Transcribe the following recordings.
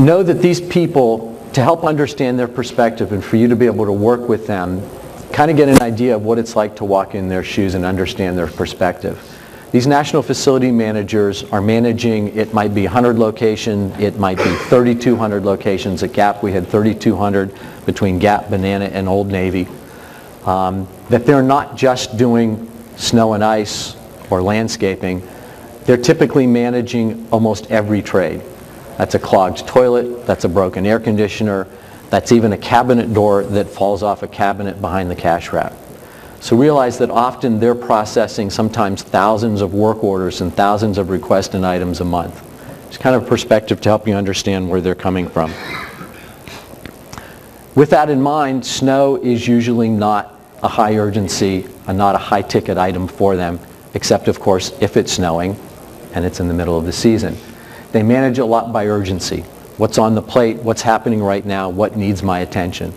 Know that these people, to help understand their perspective and for you to be able to work with them, kind of get an idea of what it's like to walk in their shoes and understand their perspective. These national facility managers are managing, it might be 100 locations, it might be 3,200 locations. At Gap we had 3,200 between Gap, Banana, and Old Navy. That they're not just doing snow and ice or landscaping, they're typically managing almost every trade. That's a clogged toilet, that's a broken air conditioner, that's even a cabinet door that falls off a cabinet behind the cash wrap. So realize that often they're processing sometimes thousands of work orders and thousands of requests and items a month. It's kind of a perspective to help you understand where they're coming from. With that in mind, snow is usually not a high urgency, not a high ticket item for them, except of course if it's snowing and it's in the middle of the season. They manage a lot by urgency. What's on the plate, what's happening right now, what needs my attention.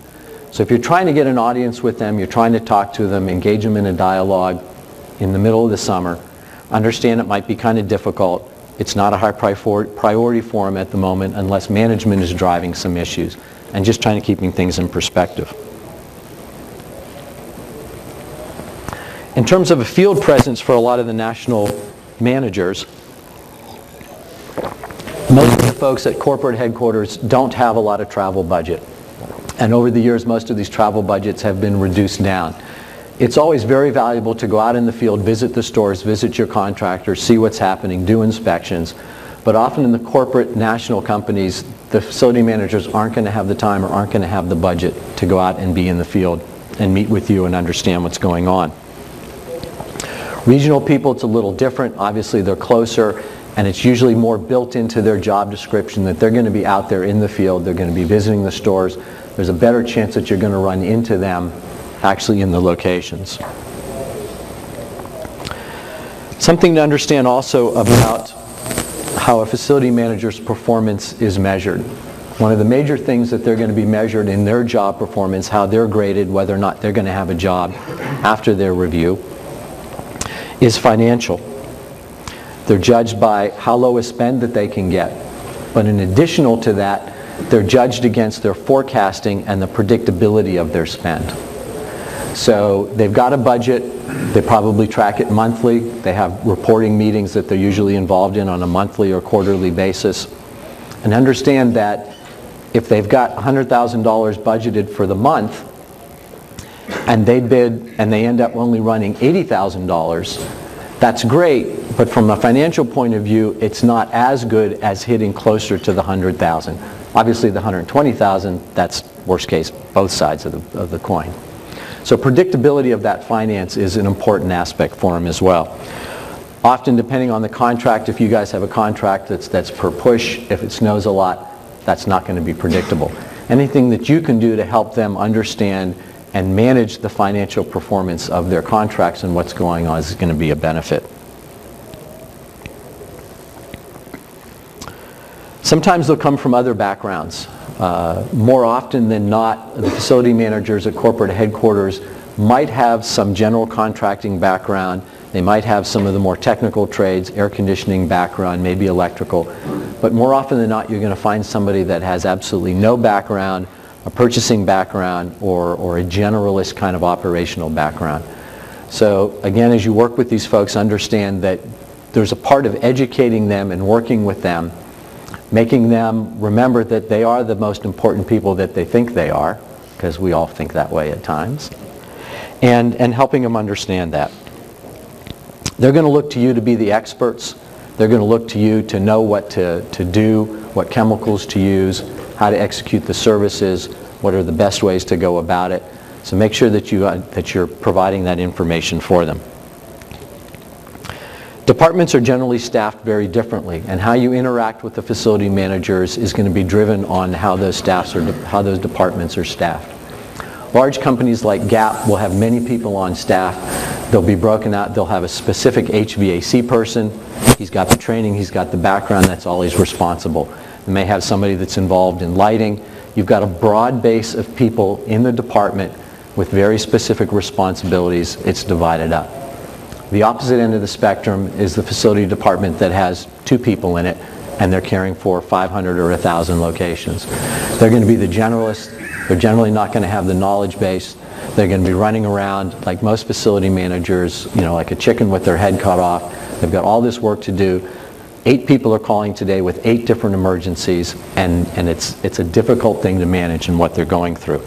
So if you're trying to get an audience with them, you're trying to talk to them, engage them in a dialogue in the middle of the summer, understand it might be kind of difficult. It's not a high priority for them at the moment unless management is driving some issues, and just trying to keeping things in perspective. In terms of a field presence for a lot of the national managers, most of the folks at corporate headquarters don't have a lot of travel budget. And over the years, most of these travel budgets have been reduced down. It's always very valuable to go out in the field, visit the stores, visit your contractors, see what's happening, do inspections. But often in the corporate national companies, the facility managers aren't going to have the time or aren't going to have the budget to go out and be in the field and meet with you and understand what's going on. Regional people, it's a little different. Obviously, they're closer, and it's usually more built into their job description that they're going to be out there in the field, they're going to be visiting the stores. There's a better chance that you're going to run into them actually in the locations. Something to understand also about how a facility manager's performance is measured. One of the major things that they're going to be measured in their job performance, how they're graded, whether or not they're going to have a job after their review, is financial. They're judged by how low a spend that they can get. But in addition to that, they're judged against their forecasting and the predictability of their spend. So they've got a budget, they probably track it monthly, they have reporting meetings that they're usually involved in on a monthly or quarterly basis. And understand that if they've got $100,000 budgeted for the month, and they bid and they end up only running $80,000, that's great, but from a financial point of view, it's not as good as hitting closer to the $100,000. Obviously the $120,000, that's worst case, both sides of the coin. So predictability of that finance is an important aspect for them as well. Often depending on the contract, if you guys have a contract that's per push, if it snows a lot, that's not going to be predictable. Anything that you can do to help them understand and manage the financial performance of their contracts and what's going on is going to be a benefit. Sometimes they'll come from other backgrounds. More often than not, the facility managers at corporate headquarters might have some general contracting background. They might have some of the more technical trades, air conditioning background, maybe electrical. But more often than not, you're going to find somebody that has absolutely no background, a purchasing background, or a generalist kind of operational background. So again, as you work with these folks, understand that there's a part of educating them and working with them, making them remember that they are the most important people that they think they are, because we all think that way at times, and helping them understand that. They're going to look to you to be the experts. They're going to look to you to know what to do, what chemicals to use, how to execute the services, what are the best ways to go about it. So make sure that you're providing that information for them. Departments are generally staffed very differently, and how you interact with the facility managers is going to be driven on how those departments are staffed. Large companies like Gap will have many people on staff. They'll be broken out. They'll have a specific HVAC person. He's got the training, he's got the background, that's all he's responsible. You may have somebody that's involved in lighting. You've got a broad base of people in the department with very specific responsibilities. It's divided up. The opposite end of the spectrum is the facility department that has 2 people in it, and they're caring for 500 or 1,000 locations. They're going to be the generalists. They're generally not going to have the knowledge base. They're going to be running around like most facility managers, like a chicken with their head cut off. They've got all this work to do. 8 people are calling today with 8 different emergencies, and it's a difficult thing to manage in what they're going through.